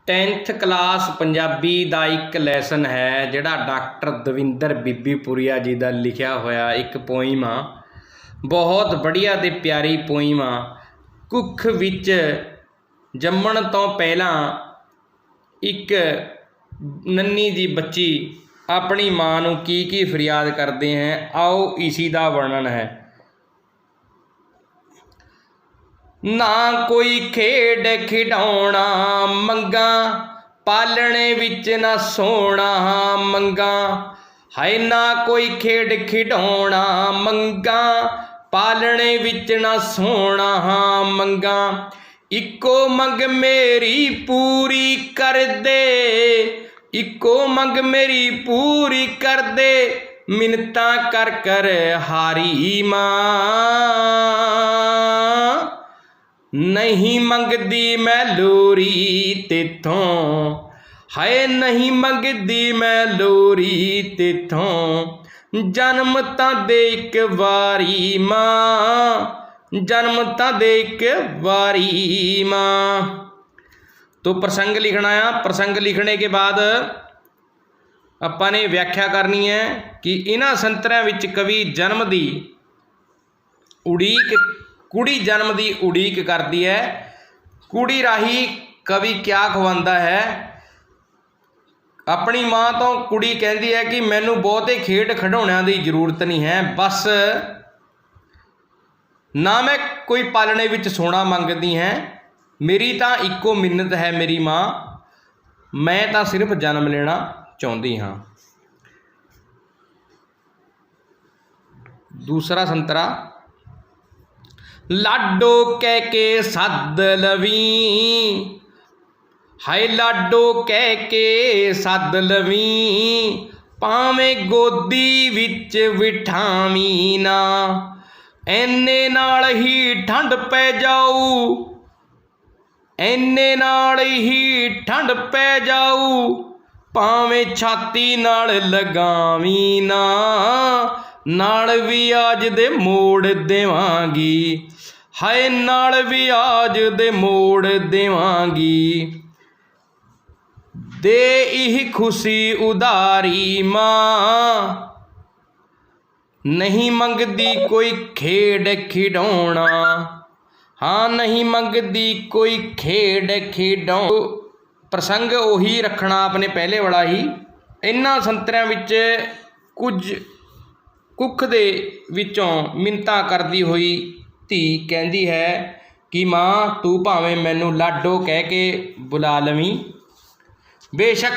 10th class Punjabi ਦਾ ਇੱਕ lesson ਹੈ ਜਿਹੜਾ ਡਾਕਟਰ ਦਵਿੰਦਰ ਬੀਬੀਪੁਰੀਆ ਜੀ ਦਾ ਲਿਖਿਆ ਹੋਇਆ ਇੱਕ ਪੋਇਮ ਆ। ਬਹੁਤ बढ़िया ਤੇ ਪਿਆਰੀ ਪੋਇਮ ਆ। ਕੁੱਖ ਵਿੱਚ ਜੰਮਣ ਤੋਂ ਪਹਿਲਾਂ ਇੱਕ ਨੰਨੀ ਜੀ ਬੱਚੀ ਆਪਣੀ ਮਾਂ ਨੂੰ ਕੀ ਫਰਿयाद ਕਰਦੇ हैं, आओ इसी ਦਾ वर्णन है। ना कोई खेड खिडौना मंगा, पालने विच ना सोना मंगा। हाय ना कोई खेड खिडौना मंगा, पालने विच ना सोना मंगा। इको मंग मेरी पूरी कर दे, इको मंग मेरी पूरी कर दे, मिन्नता कर कर हारी मां। नहीं मंगदी मैं लोरी तेथों, हाय नहीं मंगदी मैं लोरी तेथों। जन्म तां दे इक वारी मां, जन्म तां दे इक वारी मां। तो प्रसंग लिखना है। प्रसंग लिखने के बाद ਆਪਾਂ ने व्याख्या करनी है कि इन्हां संतरिਆਂ ਵਿੱਚ कवि जन्म ਦੀ उड़ीक, कुड़ी जन्म की उड़ीक करती है। कुड़ी राही कवि क्या खवांदा है अपनी माँ तो। कुड़ी कहती है कि मैनू बहुते खेड खिडौणिਆਂ की जरूरत नहीं है, बस ना मैं कोई पालने विच सोना मंगती है, मेरी तो इको मिन्नत है मेरी माँ, मैं तो सिर्फ जन्म लेना चाहती हाँ। दूसरा संतरा, लाडो कह के सद लवी, हाय लाडो कह के सद लवी, भावें गोदी विच बिठावी ना, एने नाल ही ठंड पै जाऊ, एने नाल ही ठंड पै जाऊ, भावें छाती नाल लगावी ना, नाल वियाज दे मोड़ देवांगी, हाय नाल वियाज दे मोड़ देवांगी। दे इह खुशी उदारी मां, नहीं मंगदी कोई खेड खिडौना, हाँ नहीं मंगदी कोई खेड खिडौना। प्रसंग उही रखना अपने पहले वाला ही। इन्हां संतरिਆਂ ਵਿੱਚ कुछ कुख दे विचों मिन्नतां करदी होई धी कहती है कि माँ तू भावें मैनू लाडो कह के बुला लवीं, बेशक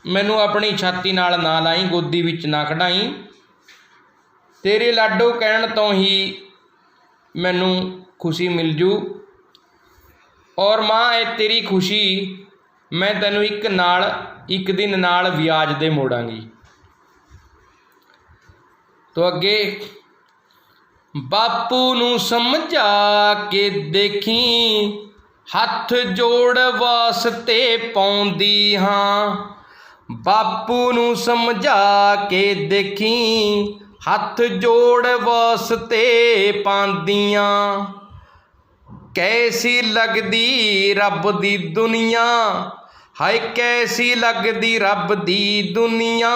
मैनू अपनी छाती नाल ना लाई, गोदी विच ना खड़ाई, तेरे लाडो कहण तो ही मैनू खुशी मिल जू। और माँ ये तेरी खुशी मैं तैनू एक दिन नाल वियाज दे मोड़ांगी। तो अगे, बापू नू समझा के देखी, हथ जोड़ वास्ते पाउंदी हाँ, बापू नू समझा के देखी, हथ जोड़ वास्ते पांदियां। कैसी लगदी रब दी दुनिया, हाय कैसी लगदी रब दी दुनिया,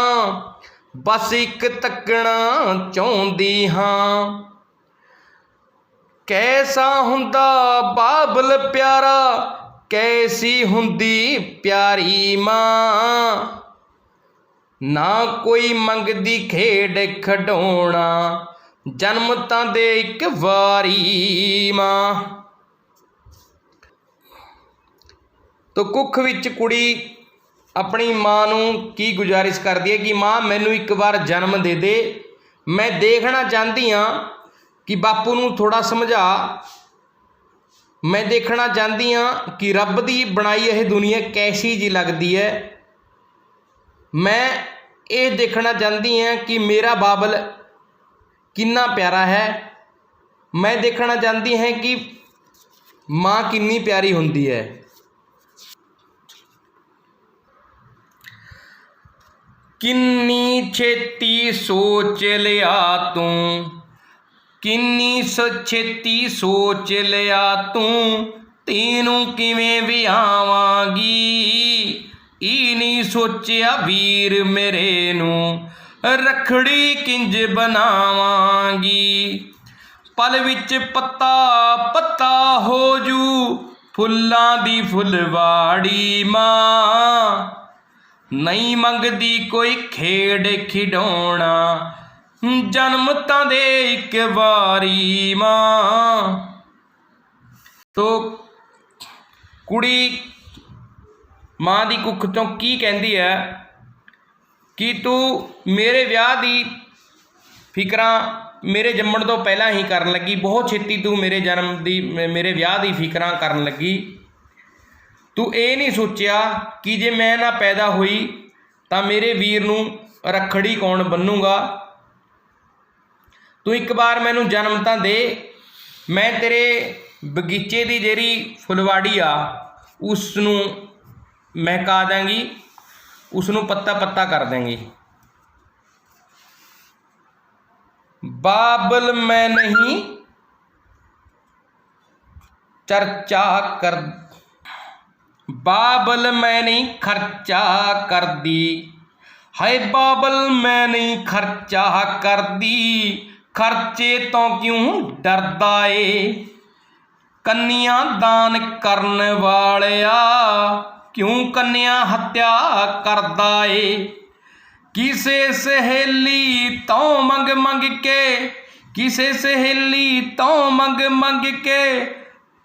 बस एक तकना चाहुंदी हाँ। कैसा हुंदा बाबल प्यारा, कैसी हुंदी प्यारी मां, ना कोई मंगदी खेड खिडौना, जन्म तां दे इक वारी मां। तो कुख विच कुड़ी अपनी माँ नूं की गुजारिश करती है कि माँ मैनू एक बार जन्म दे दे, मैं देखना चाहती हाँ कि बापू नूं थोड़ा समझा, मैं देखना चाहती हाँ कि रब दी बनाई यह दुनिया कैसी जी लगती है, मैं ये देखना चाहती हाँ कि मेरा बाबल कितना प्यारा है, मैं देखना चाहती हैं कि माँ कितनी प्यारी होंदी है। किन्नी छेती सोच लिया तूं, किन्नी छेती सोच लिया तूं, ਧੀ ਨੂੰ ਕਿਵੇਂ ਵਿਆਵਾਂਗੀ, ਈ ਨਹੀਂ ਸੋਚਿਆ ਵੀਰ ਮੇਰੇ ਨੂੰ ਰੱਖੜੀ ਕਿੰਜ ਬਣਾਵਾਂਗੀ। ਪਲ ਵਿੱਚ ਪੱਤਾ ਪੱਤਾ ਹੋ ਜੂ ਫੁੱਲਾਂ ਦੀ ਫੁੱਲਵਾੜੀ ਮਾਂ, ਨਹੀਂ ਮੰਗਦੀ ਕੋਈ ਖੇਡ ਖਿਡੌਣਾ ਜਨਮ ਤਾਂ ਦੇ ਇੱਕ ਵਾਰੀ ਮਾਂ। ਤੋ ਕੁੜੀ ਮਾਂ ਦੀ ਕੁੱਖ ਤੋਂ ਕੀ ਕਹਿੰਦੀ ਹੈ ਕਿ ਤੂੰ ਮੇਰੇ ਵਿਆਹ ਦੀ ਫਿਕਰਾਂ ਮੇਰੇ ਜੰਮਣ ਤੋਂ ਪਹਿਲਾਂ ਹੀ ਕਰਨ ਲੱਗੀ, ਬਹੁਤ ਛੇਤੀ ਤੂੰ ਮੇਰੇ ਵਿਆਹ ਦੀ ਫਿਕਰਾਂ ਕਰਨ ਲੱਗੀ। ਤੂੰ ਇਹ ਨਹੀਂ ਸੋਚਿਆ ਕਿ ਜੇ ਮੈਂ ਨਾ ਪੈਦਾ ਹੋਈ ਤਾਂ ਮੇਰੇ ਵੀਰ ਨੂੰ ਰੱਖੜੀ ਕੌਣ ਬੰਨੂਗਾ। ਤੂੰ ਇੱਕ ਵਾਰ ਮੈਨੂੰ ਜਨਮ ਤਾਂ ਦੇ, ਮੈਂ ਤੇਰੇ ਬਗੀਚੇ ਦੀ ਜਿਹੜੀ ਫੁਲਵਾੜੀ ਆ ਉਸ ਨੂੰ ਮਹਿਕਾ ਦਾਂਗੀ, ਉਸ ਨੂੰ ਪੱਤਾ ਪੱਤਾ ਕਰ ਦੇਂਗੀ। बाबल मैं नहीं चर्चा कर, बाबल मैं नहीं खर्चा कर दी, हाय बाबल मैं नहीं खर्चा कर दी, खर्चे तो क्यों डरदा ए, कन्या दान करन वालिया क्यों कन्या हत्या करदा ए। किसे सहेली तो मंग मंग के, किसे सहेली तो मंग मंग के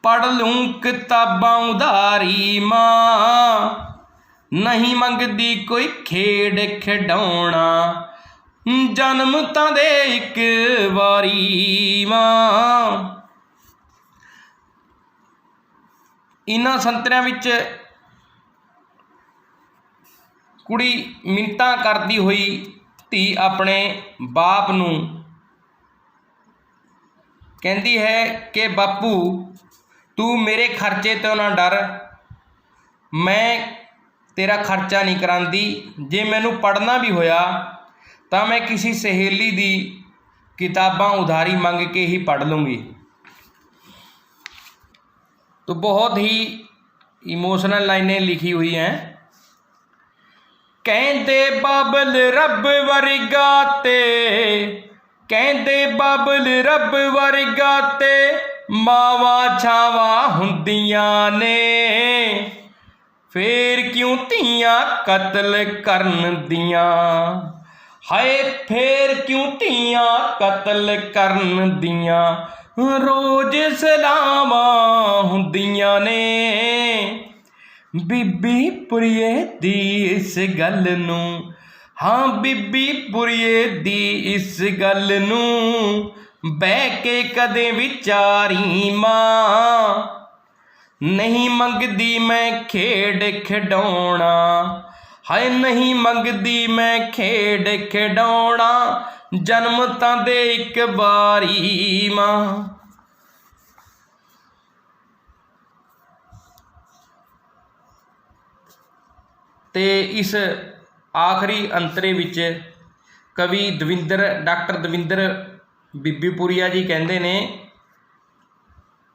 पढ़ लूँ किताबां उधारी मां, नहीं मंगदी कोई खेड खिडौना जन्म तां दे एक वारी मां। इन्हां संतरियां विच कुड़ी मिन्नतां करदी हुई धी अपने बाप नूं कहती है कि बापू तू मेरे खर्चे तो ना डर, मैं तेरा खर्चा नहीं करांदी, जे मैनू पढ़ना भी होया तो मैं किसी सहेली दी किताबां उधारी मंग के ही पढ़ लूँगी। तो बहुत ही इमोशनल लाइनें लिखी हुई हैं। कहंदे बाबल रब वर्गा ते, कहंदे बाबल रब वर्गा ते मावा छावा हुंदियां ने, फिर क्यों धीयां कतल करन दियां, हाय फिर क्यों धीयां कतल करन दियां रोज सलावां हुंदियां ने। बीबी पुरीए दी इस गल नूं, हाँ बीबी पुरीए दी इस गल नूं बह के कदे विचारी मां, नहीं मंगदी मैं खेड खिडौना, हाय नहीं मंगदी मैं खेड खिडौना जन्म तां दे एक बारी मां। ते इस आखिरी अंतरे विच कवि डॉक्टर दविंदर बीबीपुरीआ जी कहते ने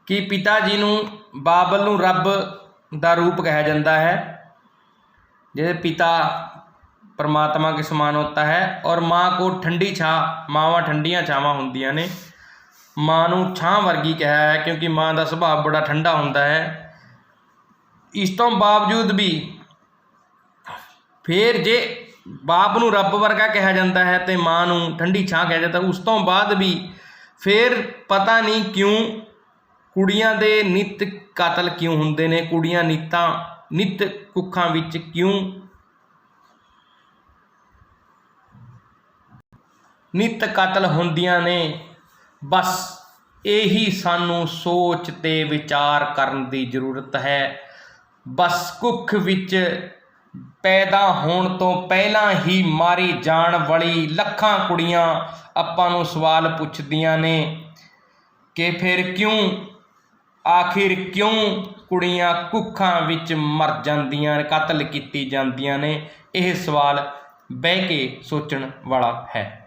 कि पिता जी नूं बाबल नूं रब दा रूप कहा जाता है, जैसे पिता परमात्मा के समान होता है, और माँ को ठंडी छां, मावां ठंडियां छावां हुंदियां ने, माँ नूं छां वर्गी कहा है क्योंकि माँ का सुभाव बड़ा ठंडा होंदा है। इस तो बावजूद भी फिर जे बाप नूं रब वर्गा कहा जाता है तो माँ नूं ठंडी छां कहा जाता, उस तो बाद भी फिर पता नहीं क्यों कुड़ियां दे नित कतल क्यों हुंदे ने, कुड़ियां नित कुखां विच क्यों नित कतल हुंदियां ने। बस यही सानू सोच ते विचार करन दी जरूरत है। बस कुख विच पैदा होने तो पहला ही मारी जान वाली लखां कुड़ियां आपां नूं सवाल पुछदियां ने कि फिर क्यों, आखिर क्यों कुड़ियां कुखां विच मर जांदियां, कतल कीती जांदियां ने। यह सवाल बह के सोचण वाला है।